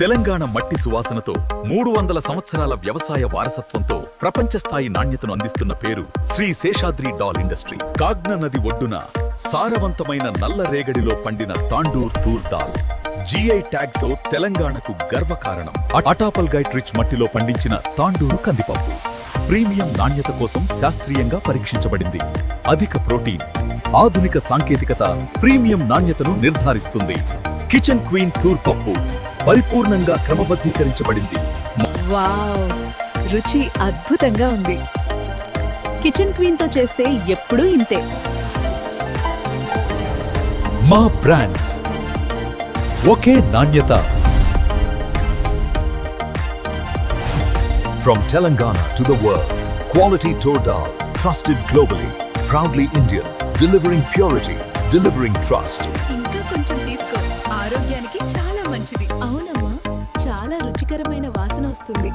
తెలంగాణ మట్టి సువాసనతో 300 సంవత్సరాల వ్యవసాయ వారసత్వంతో ప్రపంచ స్థాయి నాణ్యతను అందిస్తున్న పేరు శ్రీ శేషాద్రి డాల్ ఇండస్ట్రీ. కాగ్న నది ఒడ్డున సారవంతమైన నల్ల రేగడిలో పండిన తాండూర్ తూర్ దాల్ జిఐ ట్యాగ్ తో తెలంగాణకు గర్వకారణం. అటాపల్ గైట్ రిచ్ మట్టిలో పండించిన తాండూరు కందిపప్పు ప్రీమియం నాణ్యత కోసం శాస్త్రీయంగా పరీక్షించబడింది. అధిక ప్రోటీన్, ఆధునిక సాంకేతికత ప్రీమియం నాణ్యతను నిర్ధారిస్తుంది. కిచెన్ క్వీన్ తూర్ పప్పు పరిపూర్ణంగా క్రమబద్ధీకరించబడింది. వావ్, రుచి అద్భుతంగా ఉంది. కిచెన్ క్వీన్ తో చేస్తే ఎప్పుడూ ఇంతే. మా బ్రాండ్స్, ఒకే నాణ్యత. From Telangana to the world, quality Tur Dal, trusted globally, proudly Indian, delivering purity, delivering trust. ఇంకా కొంచెం తీసుకో, ఆరోగ్యానికి చాలా మంచిది. అవునమ్మా, చాలా రుచికరమైన వాసన వస్తుంది.